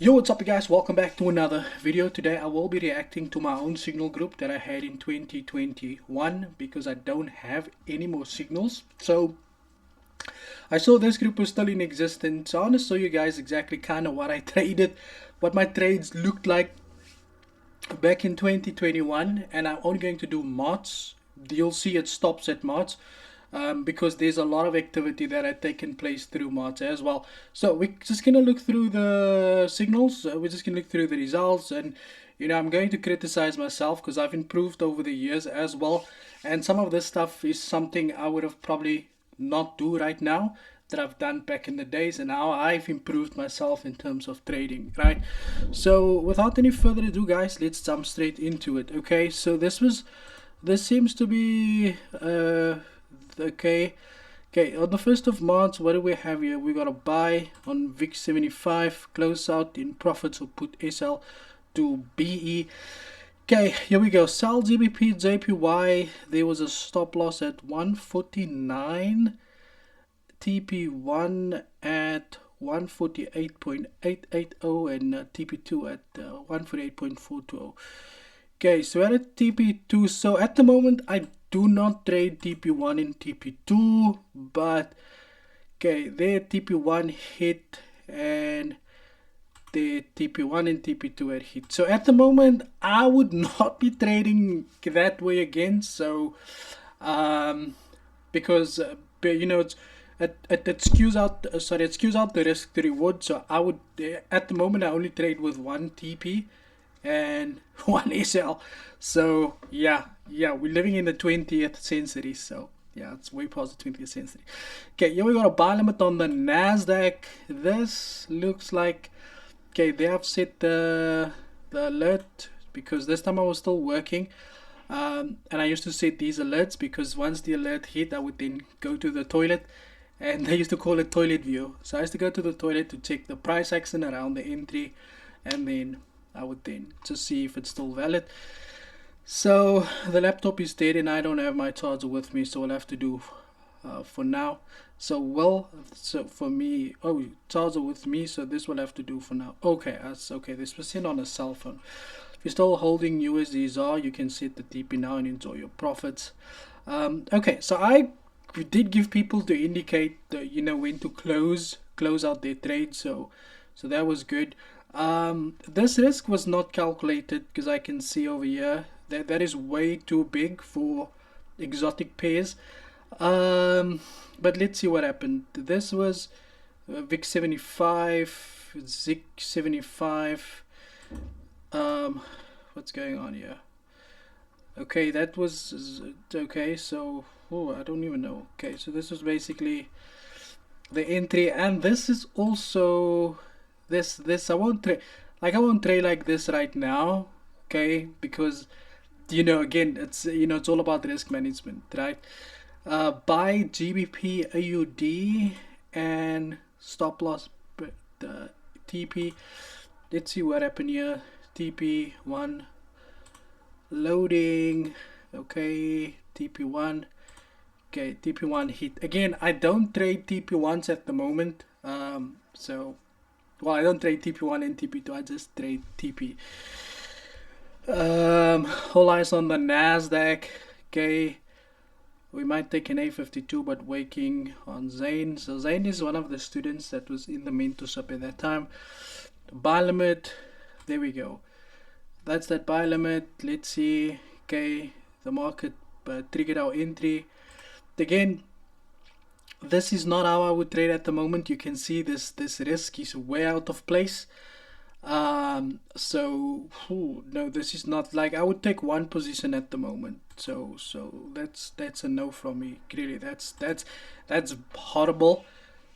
Yo, what's up you guys? Welcome back to another video. Today I will be reacting to my own signal group that I had in 2021 because I don't have any more signals. So I saw this group was still in existence. So I want to show you guys exactly kind of what I traded, what my trades looked like back in 2021, and I'm only going to do March. You'll see it stops at March. Because there's a lot of activity that had taken place through March as well. So we're just going to look through the signals. We're just going to look through the results. And, I'm going to criticize myself because I've improved over the years as well. And some of this stuff is something I would have probably not do right now that I've done back in the days, and how I've improved myself in terms of trading, right? So without any further ado, guys, let's jump straight into it. Okay, so this seems to be okay. On the 1st of March, what do we have here? We got a buy on VIX 75, close out in profits, so put SL to BE. Okay, here we go. Sell GBP, JPY. There was a stop loss at 149. TP1 at 148.880 and TP2 at 148.420. Okay, so we're at TP2. So at the moment, I do not trade TP1 and TP2, but okay, there TP1 hit and the TP1 and TP2 had hit. So at the moment, I would not be trading that way again. So, because it's it skews out. Sorry, it skews out the risk to reward. So I would at the moment I only trade with one TP and one SL. So yeah, we're living in the 20th century. So yeah, it's way past the 20th century. Okay, here we got a buy limit on the Nasdaq. This looks like okay. They have set the alert because this time I was still working. And I used to set these alerts because once the alert hit, I would then go to the toilet, and they used to call it toilet view. So I used to go to the toilet to check the price action around the entry, and then I would then just see if it's still valid. So the laptop is dead and I don't have my charger with me, so I'll have to do for now. So for me, charger with me, so this will have to do for now. Okay, that's okay. This was sent on a cell phone. If you're still holding USDZR, you can set the TP now and enjoy your profits. Okay, so I did give people to indicate when to close out their trade. So that was good. This risk was not calculated because I can see over here that is way too big for exotic pairs. But let's see what happened. This was VIX 75, ZIC 75. What's going on here? Okay, that was okay. So I don't even know. Okay, so this was basically the entry, and this is also this I won't trade like this right now, okay, because again it's all about risk management, right? Buy GBP AUD and stop loss TP. Let's see what happened here. TP1 loading. Okay, TP1. Okay, TP1 hit again. I don't trade TP1s at the moment. I don't trade TP1 and TP2. I just trade TP. Whole eyes on the Nasdaq. Okay, we might take an A52, but waking on Zane. So Zane is one of the students that was in the mentorship at that time. Buy limit. There we go. That's that buy limit. Let's see. Okay, the market triggered our entry. Again, this is not how I would trade at the moment. You can see this risk is way out of place. No, this is not like I would take one position at the moment. So that's a no from me. Clearly, that's horrible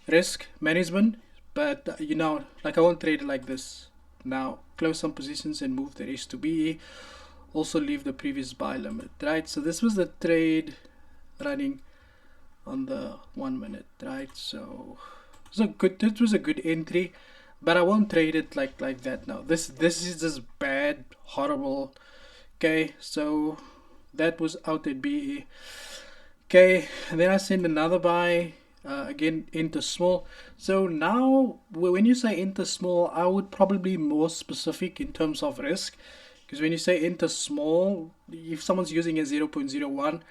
risk management. But like I won't trade it like this. Now close some positions and move the rest to BE. Also leave the previous buy limit, right? So this was the trade running on the 1 minute, right? So it was a good entry, but I won't trade it like that now. This is just bad, horrible. Okay, so that was out at BE. Okay, and then I send another buy again, enter small. So now, when you say enter small, I would probably be more specific in terms of risk. Because when you say enter small, if someone's using a 0.01,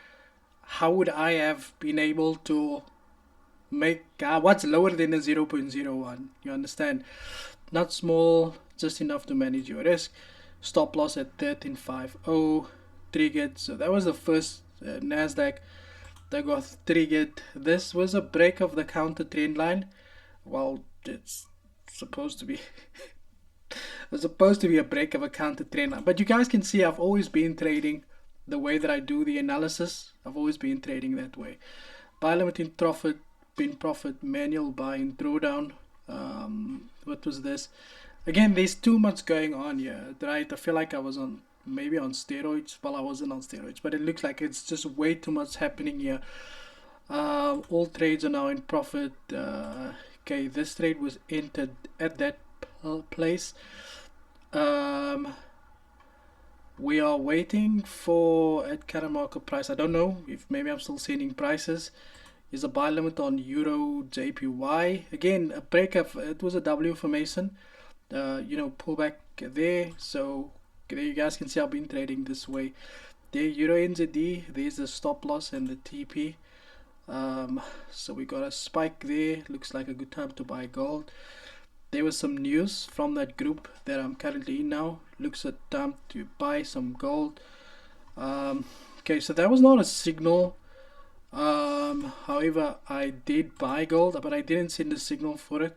how would I have been able to make what's lower than a 0.01? You understand? Not small, just enough to manage your risk. Stop loss at 1350 triggered. So that was the first NASDAQ that got triggered. This was a break of the counter trend line. Well, it's supposed to be it's supposed to be a break of a counter trend line. But you guys can see I've always been trading the way that I do the analysis. I've always been trading that way. Buy limit in profit, pin profit, manual buy in drawdown. What was this? Again, there's too much going on here, right? I feel like I was on maybe on steroids. Well, I wasn't on steroids, but it looks like it's just way too much happening here. All trades are now in profit. Okay, this trade was entered at that place. We are waiting for at current market price. I don't know if maybe I'm still sending prices. Is a buy limit on Euro JPY. Again, a breakup. It was a W formation. Pullback there. So there you guys can see I've been trading this way. There, Euro NZD. There's the stop loss and the TP. So we got a spike there. Looks like a good time to buy gold. There was some news from that group that I'm currently in now. Looks at time to buy some gold. Okay, so that was not a signal. However, I did buy gold, but I didn't send a signal for it.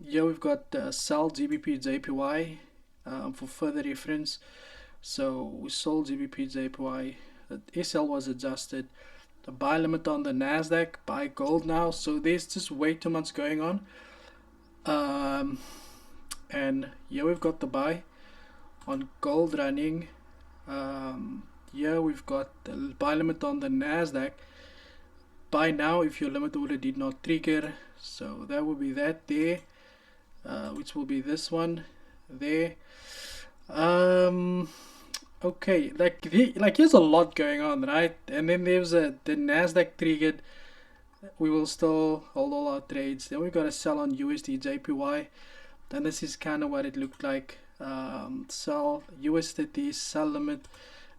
Here we've got sell GBP JPY for further reference. So we sold GBP JPY. The SL was adjusted. The buy limit on the NASDAQ, buy gold now. So there's just way too much going on. And here we've got the buy on gold running. Here we've got the buy limit on the NASDAQ. Buy now if your limit order did not trigger. So that will be that there, which will be this one there. Okay, like here's a lot going on, right? And then there's the NASDAQ triggered. We will still hold all our trades. Then we got to sell on USD JPY. Then this is kind of what it looked like. Sell USD, sell limit.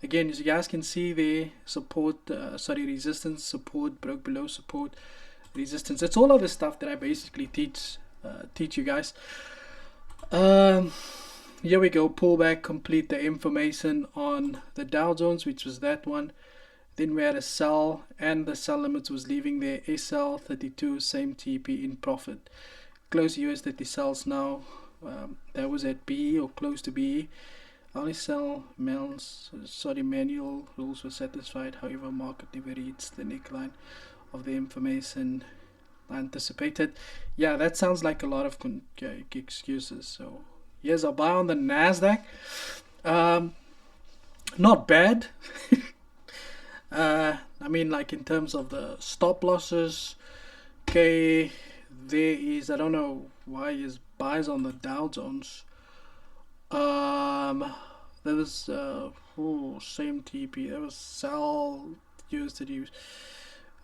Again, as you guys can see there, support, resistance, support, broke below support, resistance. It's all of the stuff that I basically teach you guys. Here we go, pullback, complete the information on the Dow Jones, which was that one. Then we had a sell, and the sell limits was leaving there. SL 32, same TP in profit. Close USD sells now. That was at BE or close to BE. Only sell manual rules were satisfied. However, market never reached the neckline of the information anticipated. Yeah, that sounds like a lot of excuses. So here's a buy on the NASDAQ. Not bad. I mean, like in terms of the stop losses. Okay, there is, I don't know why is buys on the Dow Jones. There was same TP. There was sell used to use.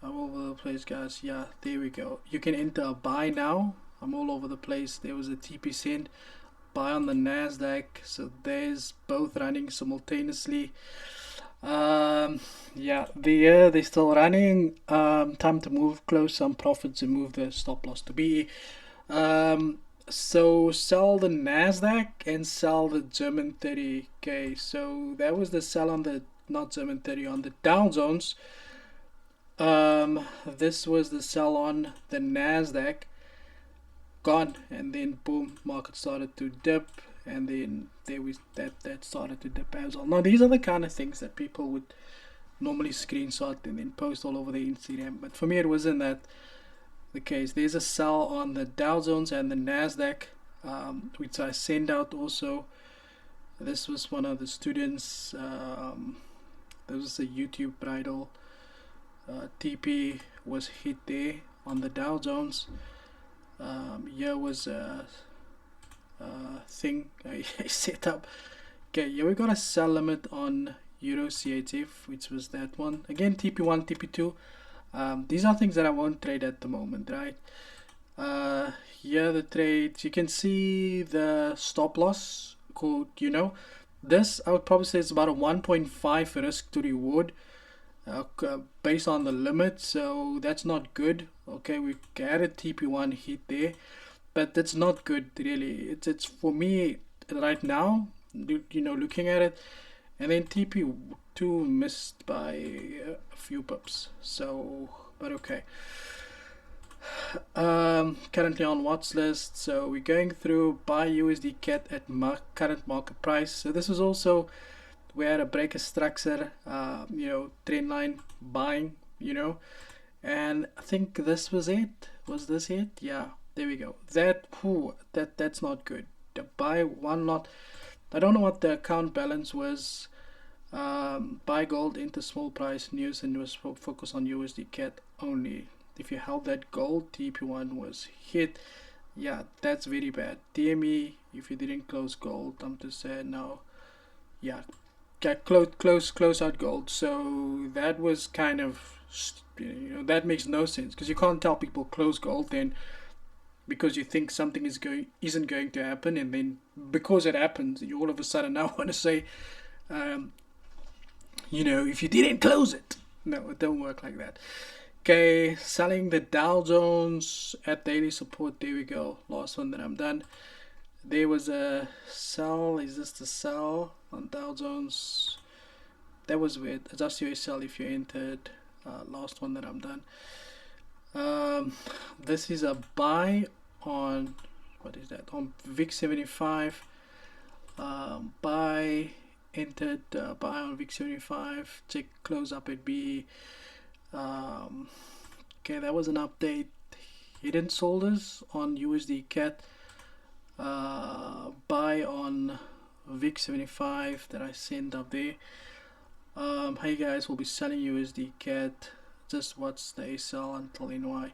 I'm all over the place, guys. Yeah, there we go. You can enter a buy now. I'm all over the place. There was a TP send, buy on the NASDAQ. So there's both running simultaneously. Yeah, they're still running. Time to move, close some profits and move the stop loss to be. So sell the NASDAQ and sell the German 30. Okay, so that was the sell on the, not German 30, on the Dow Jones. This was the sell on the NASDAQ. Gone, and then boom, market started to dip, and then there was that started to dip as well. Now these are the kind of things that people would normally screenshot and then post all over the Instagram, but for me it wasn't that the case. There's a sell on the Dow Jones and the NASDAQ, which I send out also. This was one of the students. There was a YouTube bridal. TP was hit there on the Dow Jones. Here was a thing I set up. Okay, here we got a sell limit on Euro CHF, which was that one. Again, TP1, TP2. These are things that I won't trade at the moment, right? Here the trades, you can see the stop loss called, this I would probably say it's about a 1.5 risk to reward, based on the limit, so that's not good. Okay, we had a TP1 hit there, but that's not good really. It's for me right now, looking at it, and then TP2 missed by a few pips. So, but okay. Currently on watch list, so we're going through buy USD CAT at current market price. So this was also where a breaker structure, trend line buying, and I think this was it. Was this it? Yeah, there we go. That's not good. The buy one lot. I don't know what the account balance was. Buy gold into small price news and was focus on USD CAT only. If you held that gold, TP1 was hit. Yeah, that's very bad. DME, if you didn't close gold, I'm just saying now. Yeah, close out gold. So that was kind of, that makes no sense, because you can't tell people close gold then because you think something isn't going to happen, and then because it happens, you all of a sudden now want to say, if you didn't close it. No, it don't work like that. Okay, selling the Dow Jones at daily support. There we go. Last one that I'm done. There was a sell. Is this the sell on Dow Jones? That was weird. Adjust your sell if you entered. Last one that I'm done. This is a buy on, what is that? On VIX 75. Buy entered. Buy on VIX 75. Check close up at B. Okay, that was an update. Hidden solders on USD CAT. Buy on VIX 75 that I sent up there. Hey guys, we'll be selling USD CAT. Just watch the sell until NY.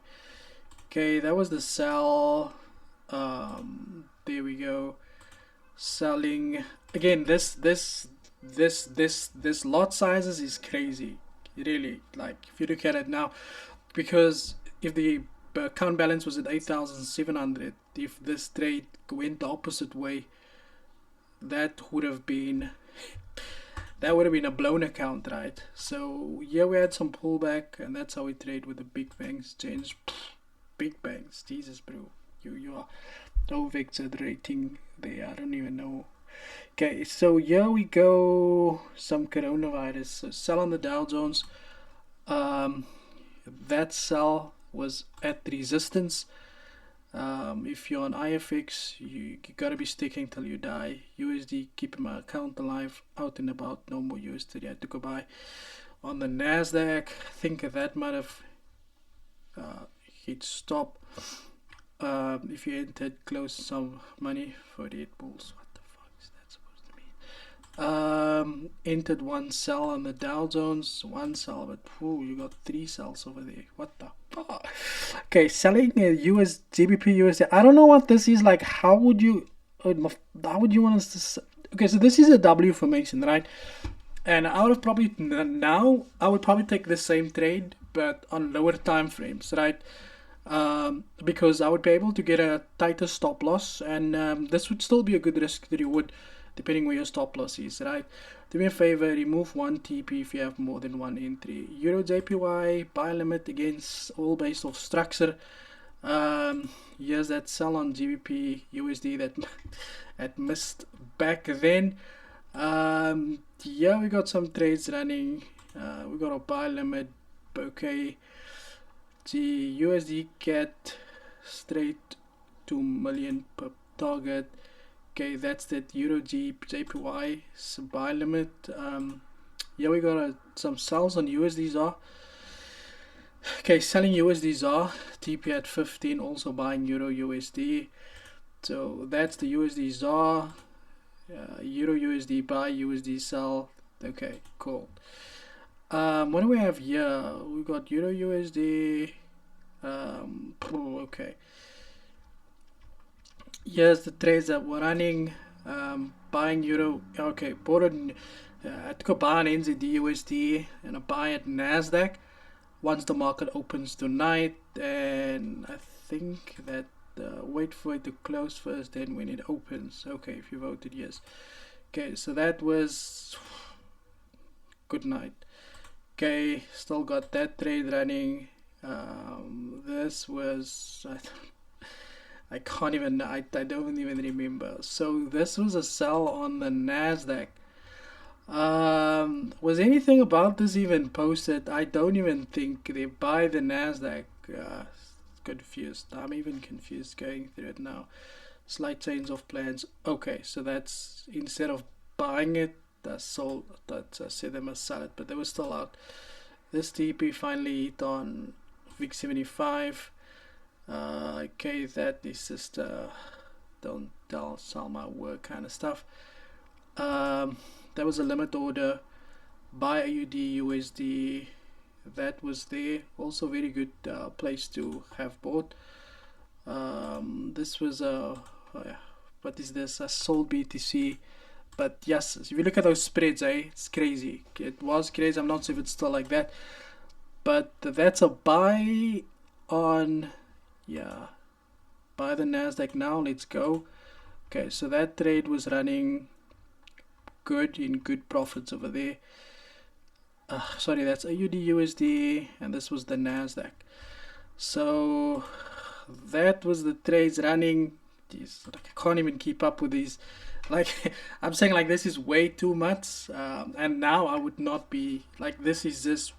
Okay, that was the sell. There we go. Selling again. This lot sizes is crazy. Really, like if you look at it now, because if the account balance was at 8,700, if this trade went the opposite way, that would have been a blown account, right? So yeah, we had some pullback, and that's how we trade with the big banks. Change big banks. Jesus, bro, you are over exaggerating there. I don't even know. Okay, so here we go. Some coronavirus. So sell on the Dow Jones. That sell was at resistance. If you're on IFX, you gotta be sticking till you die. USD, keeping my account alive, out and about. No more USD. I had to go buy on the Nasdaq. I think that might have hit stop. If you entered, close some money. 48 bulls. Entered one sell on the Dow Jones, one sell, but you got three sells over there. What the fuck? Okay, selling a US GBP USD. I don't know what this is like. How would you want us to? Okay, so this is a W formation, right? And I would probably take the same trade, but on lower time frames, right? Because I would be able to get a tighter stop loss, and this would still be a good risk to reward, depending where your stop loss is, right? Do me a favor, remove one TP if you have more than one entry. Euro JPY, buy limit against all based off structure. Here's that sell on GBP USD that missed back then. Yeah, we got some trades running. We got a buy limit. Okay. The USD CAT straight 2 million per target. Okay, that's that Euro JPY buy limit. Yeah, we got some sells on USD ZAR. Okay, selling USD ZAR, TP at 15, also buying Euro USD. So that's the USD ZAR, Euro USD buy, USD sell. Okay, cool. What do we have here? We got Euro USD. Okay. Here's the trades that we're running. Buying Euro. Okay, bought I took a buy on NZD USD and a buy at Nasdaq. once the market opens tonight, and I think that wait for it to close first, then when it opens. Okay, if you voted yes. Okay, so that was good night. Okay, still got that trade running. This was I can't even I don't even remember. So this was a sell on the Nasdaq. Was anything about this even posted? I don't even think they buy the Nasdaq. Confused. I'm even confused going through it now. Slight change of plans. Okay, so that's instead of buying it, that's sold. That said they must sell it, but they were still out. This TP finally hit on VIX 75. Okay, that is just don't sell my work kind of stuff. That was a limit order. Buy AUD USD. That was there. Also very good place to have bought. This was what is this? A sold BTC. But yes, if you look at those spreads, it's crazy. It was crazy. I'm not sure if it's still like that. But that's a buy on, yeah, buy the Nasdaq now. Let's go. Okay, so that trade was running good, in good profits over there. Sorry, that's AUD USD, and this was the Nasdaq. So that was the trades running. Jeez, I can't even keep up with these. Like I'm saying, like this is way too much, and now I would not be like this. Is just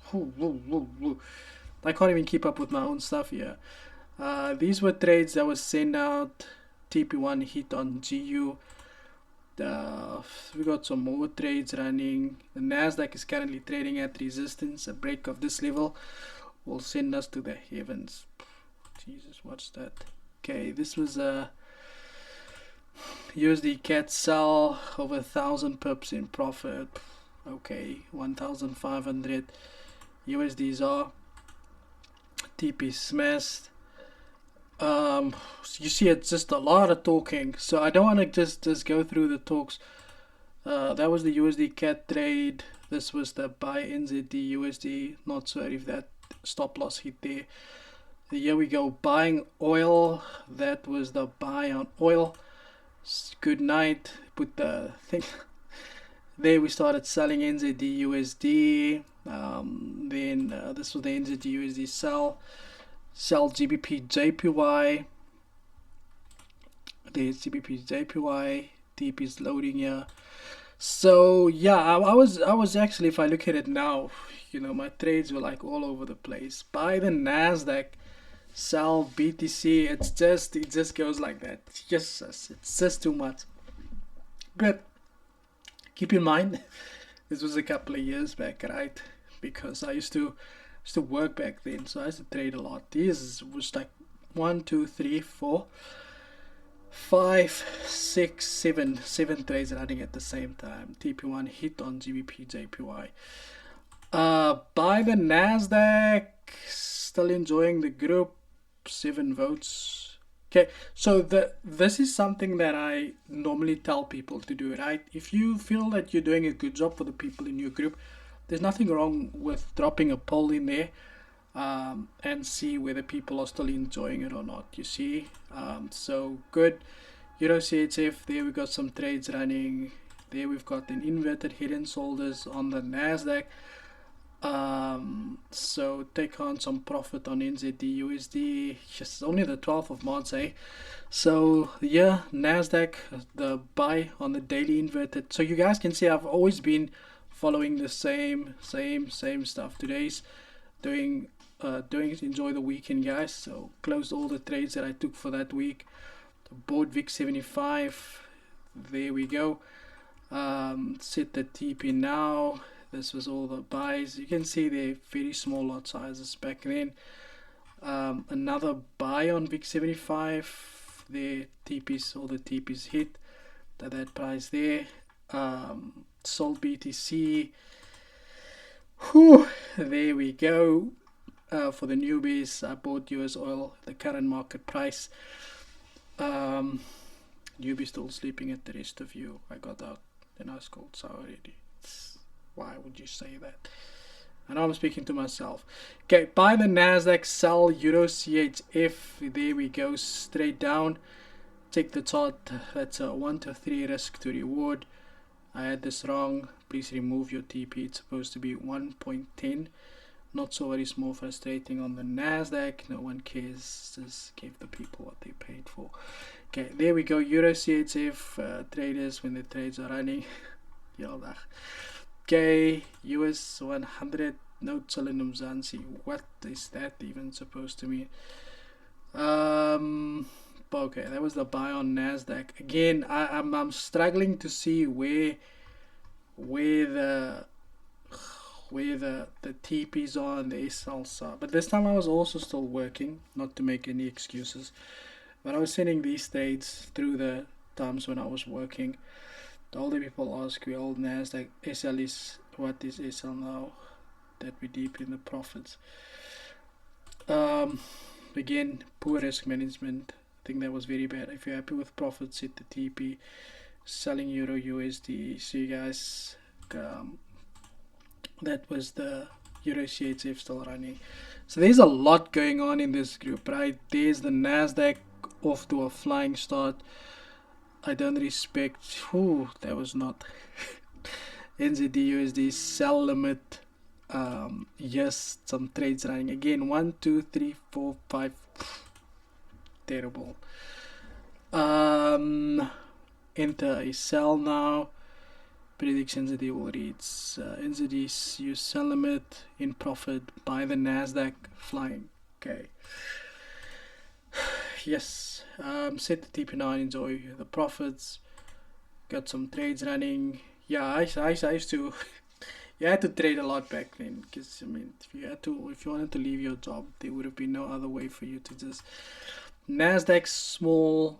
I can't even keep up with my own stuff here. These were trades that was sent out. TP1 hit on GU. We got some more trades running. The Nasdaq is currently trading at resistance. A break of this level will send us to the heavens. Jesus, what's that? Okay, this was a USD cat sell over 1,000 pips in profit. Okay, 1,500 USDs are TP smashed. You see, it's just a lot of talking, so I don't want to just go through the talks. That was the USD cat trade. This was the buy NZD USD. Not sure if that stop loss hit there. Here we go, buying oil. That was the buy on oil. Good night. Put the thing there. We started selling NZD USD. Then this was the NZD USD sell. Sell GBP JPY. There's GBP JPY. TP is loading here. So yeah, I was actually, if I look at it now, you know, my trades were like all over the place. Buy the Nasdaq, sell BTC. It just goes like that. It's just too much. But keep in mind, this was a couple of years back, right? Because I used to work back then, so I used to trade a lot. This was like 1, 2, 3, 4, 5, 6, 7 trades running at the same time. TP1 hit on GBP JPY. Buy the Nasdaq, still enjoying the group, 7 votes. Okay, so this is something that I normally tell people to do, right? If you feel that you're doing a good job for the people in your group, there's nothing wrong with dropping a poll in there and see whether people are still enjoying it or not, you see. So good. Euro CHF, there we got some trades running. There we've got an inverted head and shoulders on the Nasdaq. So take on some profit on NZD USD. Just only the 12th of March, eh? So yeah, Nasdaq, the buy on the daily inverted. So you guys can see I've always been following the same stuff. Today's doing enjoy the weekend, guys. So closed all the trades that I took for that week. Bought VIX 75. There we go. Set the TP now. This was all the buys. You can see they're very small lot sizes back then. Another buy on VIX 75. The TPs, all the TPs hit that price there. Sold BTC. Whew, there we go. For the newbies, I bought US oil, the current market price. Newbie still sleeping at the rest of you. I got out and I was cold sour already. Why would you say that? I know I'm speaking to myself. Okay, buy the Nasdaq, sell Euro CHF. There we go, straight down. Take the chart. That's a 1 to 3 risk to reward. I had this wrong. Please remove your TP. It's supposed to be 1.10. Not so very small, frustrating on the Nasdaq. No one cares. Just give the people what they paid for. Okay, there we go. Euro CHF traders when the trades are running. Yaldag. Okay, US 100 no Tsolinum Zansi. What is that even supposed to mean? Okay, that was the buy on Nasdaq. Again, I'm struggling to see where the TPs are and the SLs are. But this time I was also still working, not to make any excuses. But I was sending these trades through the times when I was working. The older people ask me, old Nasdaq SL is, what is SL now? That we deep in the profits. Again, poor risk management. I think that was very bad. If you're happy with profits, hit the TP. Selling Euro USD. See you guys. That was the Euro CHF still running. So there's a lot going on in this group, right? There's the Nasdaq off to a flying start. I don't respect. Whew, that was not. NZD USD sell limit. Yes, some trades running again. 1, 2, 3, 4, 5. Terrible. Enter a sell now. Predictions that they will read. NZD's use sell limit in profit. Buy the Nasdaq flying. Okay. Yes. Set the TP now and enjoy the profits. Got some trades running. Yeah, I used to. You had to trade a lot back then, because I mean, if you wanted to leave your job, there would have been no other way for you to just Nasdaq small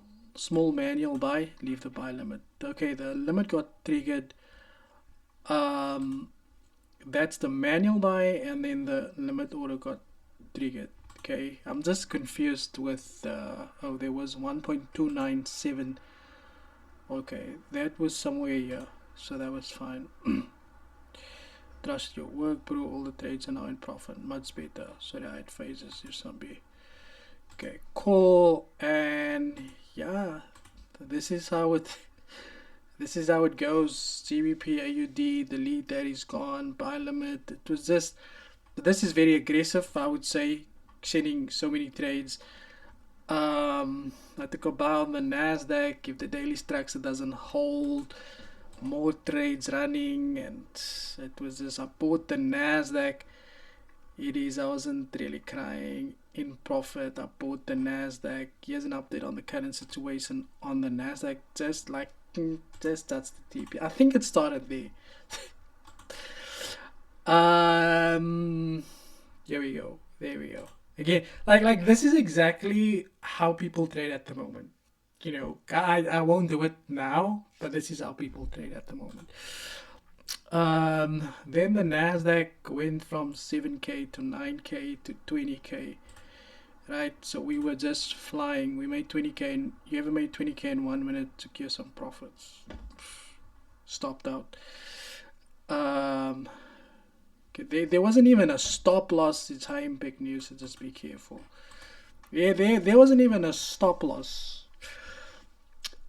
manual buy, leave the buy limit. Okay, the limit got triggered. That's the manual buy, and then the limit order got triggered. Okay, I'm just confused with there was 1.297. Okay, that was somewhere here, so that was fine. Trust your work, bro. All the trades are now in profit. Much better. Sorry, I had phases. There's some B. Okay, call, and yeah, this is how it goes. GBP AUD, the lead that is gone. Buy limit. It was just. This is very aggressive, I would say, sending so many trades. I took a buy on the Nasdaq. If the daily structure doesn't hold, more trades running, and it was just, I bought the Nasdaq. I wasn't really crying. In profit, I bought the Nasdaq. Here's an update on the current situation on the Nasdaq. Just that's the TP. I think it started there. Here we go. There we go. Again, like this is exactly how people trade at the moment. You know, I won't do it now, but this is how people trade at the moment. Then the Nasdaq went from 7k to 9k to 20k, right? So we were just flying. We made 20k, and you ever made 20k in 1 minute? Took you some profits. Stopped out. Okay, there wasn't even a stop loss. It's high impact news, so just be careful. Yeah, there wasn't even a stop loss.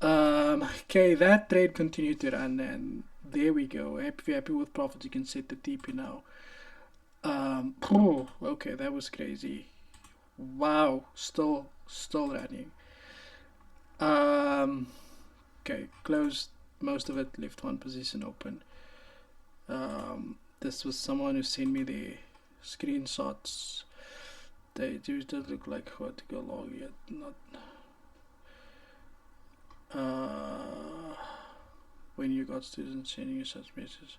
Okay, that trade continued to run, and there we go. If you're happy with profits, you can set the TP now. Okay, that was crazy. Wow, still running. Okay, closed most of it, left one position open. This was someone who sent me the screenshots. They do look like what to go long yet, not. When you got students sending you such messages.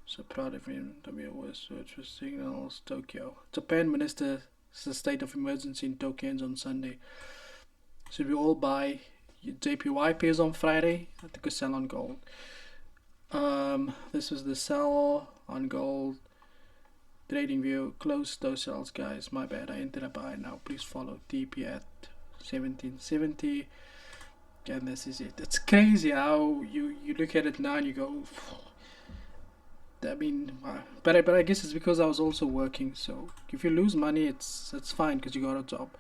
So proud of him. WS search for signals. Tokyo. Japan minister says state of emergency in Tokyo ends on Sunday. Should we all buy JPY pairs on Friday? I took a sell on gold. This was the sell on gold. Trading view. Close those sells, guys. My bad. I entered a buy now. Please follow TP at 1770. And this is it. It's crazy how you look at it now and you go, I mean, but I guess it's because I was also working. So if you lose money, it's fine because you got a job.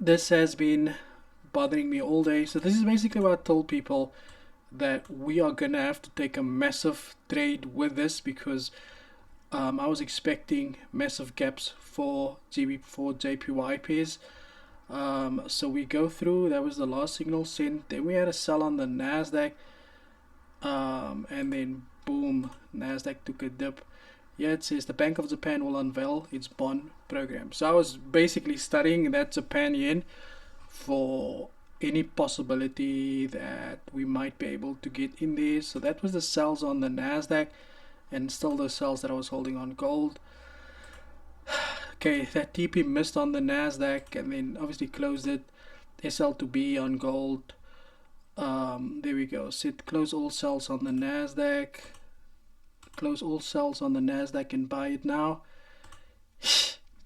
This has been bothering me all day. So this is basically what I told people, that we are gonna have to take a massive trade with this, because I was expecting massive gaps for JPY pairs. So we go through. That was the last signal sent. Then we had a sell on the Nasdaq, and then boom, Nasdaq took a dip. Yeah, it says the Bank of Japan will unveil its bond program. So I was basically studying that Japan yen for any possibility that we might be able to get in there. So that was the sells on the Nasdaq, and still the sells that I was holding on gold. Okay, that TP missed on the Nasdaq, and then obviously closed it. SL to B on gold. There we go. Set close all sells on the Nasdaq. Close all sells on the Nasdaq and buy it now.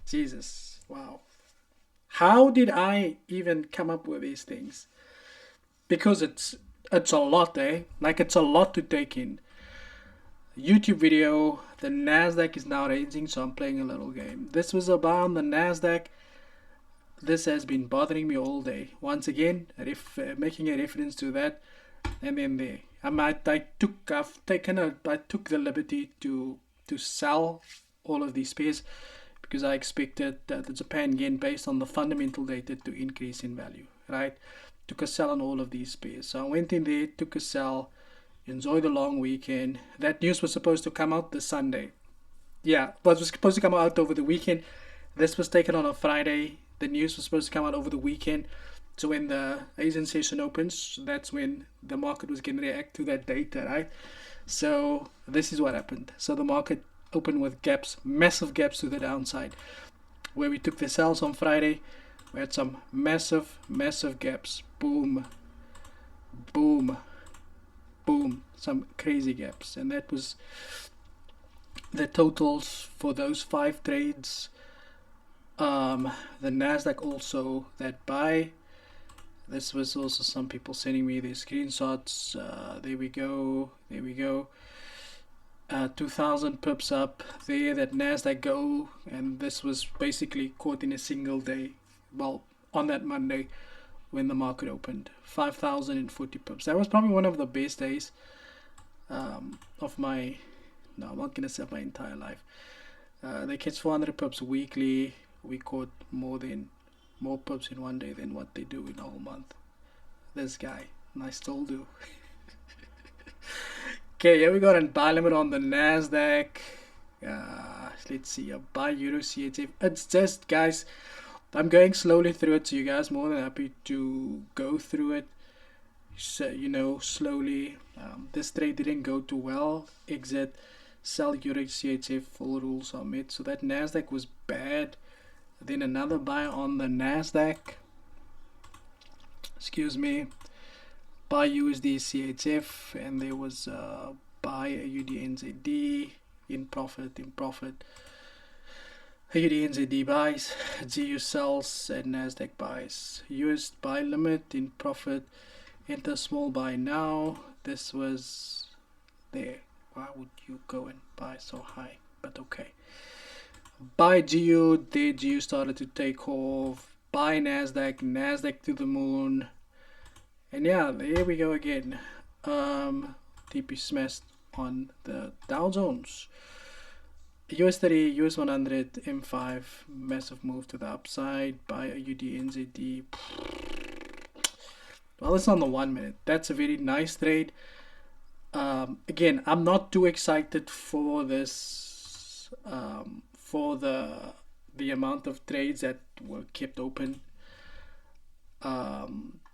Jesus, wow. How did I even come up with these things? Because it's a lot, eh? Like, it's a lot to take in. YouTube video, the Nasdaq is now ranging, so I'm playing a little game. This was a buy on the Nasdaq. This has been bothering me all day. Once again, making a reference to that, and then there. I took the liberty to sell all of these pairs, because I expected the Japan yen, based on the fundamental data, to increase in value, right? Took a sell on all of these pairs. So I went in there, took a sell, enjoy the long weekend. That news was supposed to come out this Sunday. Yeah, but it was supposed to come out over the weekend. This was taken on a Friday. The news was supposed to come out over the weekend. So when the Asian session opens, that's when the market was going to react to that data, right? So this is what happened. So the market opened with gaps, massive gaps to the downside. Where we took the sells on Friday, we had some massive gaps. Boom, boom, boom, some crazy gaps. And that was the totals for those 5 trades. The Nasdaq also, that buy. This was also some people sending me their screenshots. There we go. 2,000 pips up there, that Nasdaq go, and this was basically caught in a single day. Well, on that Monday when the market opened, 5,040 pips. That was probably one of the best days of my. No, I'm not gonna say my entire life. They catch 400 pips weekly. We caught more pips in one day than what they do in a whole month. This guy, and I still do. Okay, here we got a buy limit on the Nasdaq. Let's see, a buy Euro CHF. It's just, guys, I'm going slowly through it, so you guys more than happy to go through it. So, slowly. This trade didn't go too well. Exit, sell Euro CHF, full rules are met. So that Nasdaq was bad. Then another buy on the Nasdaq. Excuse me. Buy USD CHF, and there was buy AUD NZD in profit. AUD NZD buys, GU sells, and Nasdaq buys. US buy limit in profit. Enter small buy now. This was there. Why would you go and buy so high? But okay. Buy GU, there GU started to take off. Buy Nasdaq to the moon. And yeah, there we go again. TP smashed on the Dow Jones. US 30, US 100, M5, massive move to the upside. Buy AUD NZD. Well, it's on the 1 minute. That's a very nice trade. Again, I'm not too excited for this, for the amount of trades that were kept open.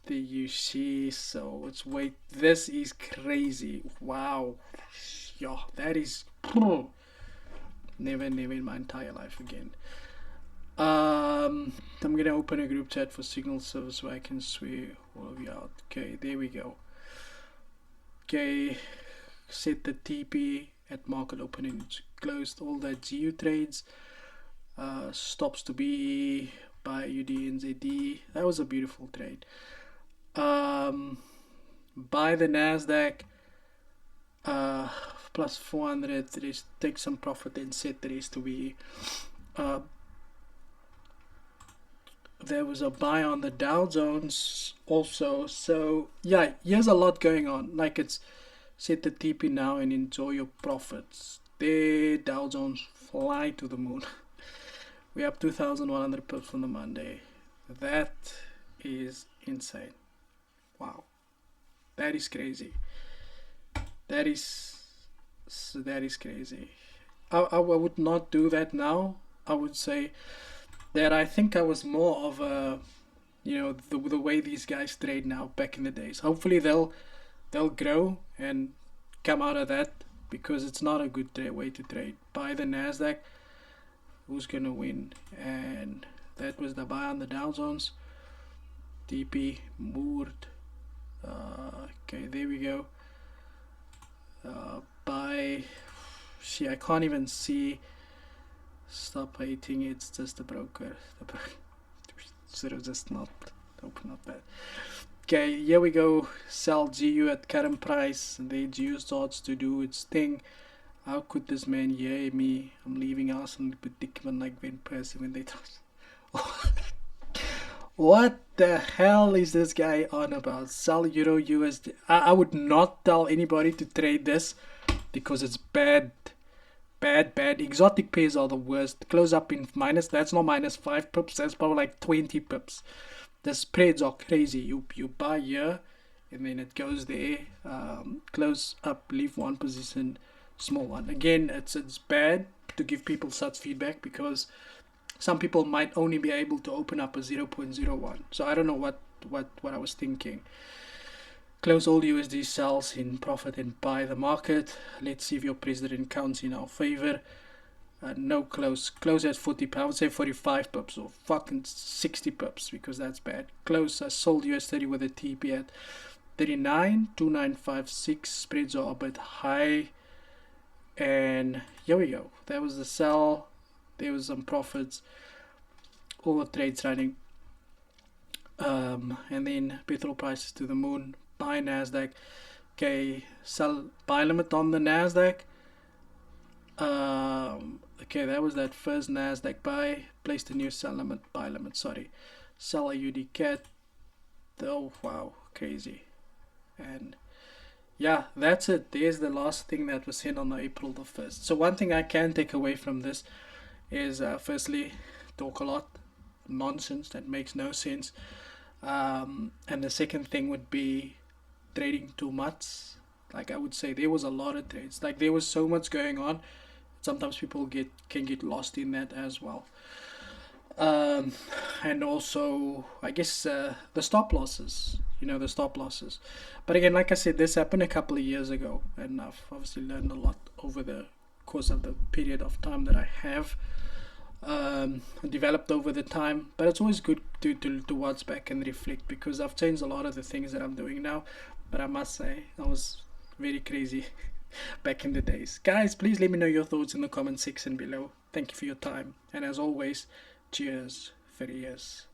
The UC, so let's wait. This is crazy. Wow. Yeah, that is never in my entire life again. I'm gonna open a group chat for signal service where I can swear all of you out. Okay, there we go. Okay, set the TP at market opening. Closed all that GU trades. Stops to be by UD NZD. That was a beautiful trade. Buy the Nasdaq. plus 400. Just take some profit and set the rest away. There was a buy on the Dow Jones also. So yeah, here's a lot going on. Like, it's set the TP now and enjoy your profits. The Dow Jones fly to the moon. We're up 2,100 pips on the Monday. That is insane. Wow, that is crazy. That is crazy. I would not do that now. I would say that I think I was more of a, the way these guys trade now back in the days. Hopefully they'll grow and come out of that, because it's not a good way to trade. Buy the Nasdaq, who's gonna win? And that was the buy on the Dow Jones. TP moved. Okay, there we go. Buy. See, I can't even see. Stop hating, it's just a broker. Should have just not open up that. Okay, here we go. Sell GU at current price. The GU starts to do its thing. How could this man hear me? I'm leaving us in predicament like Ben Percy when they talk. What the hell is this guy on about? Sell Euro USD. I would not tell anybody to trade this, because it's bad. Bad. Exotic pairs are the worst. Close up in minus. That's not minus 5 pips. That's probably like 20 pips. The spreads are crazy. You buy here, and then it goes there. Close up. Leave one position. Small one. Again, it's bad to give people such feedback, because some people might only be able to open up a 0.01. So I don't know what I was thinking. Close all USD sells in profit and buy the market. Let's see if your president counts in our favor. No close. Close at 40 pips. I would say 45 pips or fucking 60 pips, because that's bad. Close. I sold US30 with a TP at 39, 2956. Spreads are a bit high. And here we go. That was the sell. There was some profits. All the trades running. And then petrol prices to the moon. Buy Nasdaq. Okay, sell. Buy limit on the Nasdaq. Okay, that was that first Nasdaq buy. Placed a new sell limit. Buy limit. Sorry. Sell a UD cat. Oh wow, crazy. And yeah, that's it. There's the last thing that was sent on April the 1st. So one thing I can take away from this is, firstly, talk a lot. Nonsense that makes no sense. And the second thing would be trading too much. Like, I would say there was a lot of trades. Like, there was so much going on. Sometimes people can get lost in that as well. And also, I guess, the stop losses. The stop losses. But again, like I said, this happened a couple of years ago, and I've obviously learned a lot over the course of the period of time that I have developed over the time. But it's always good to watch back and reflect, because I've changed a lot of the things that I'm doing now. But I must say, I was very crazy back in the days. Guys, please let me know your thoughts in the comment section below. Thank you for your time, and as always, cheers for years.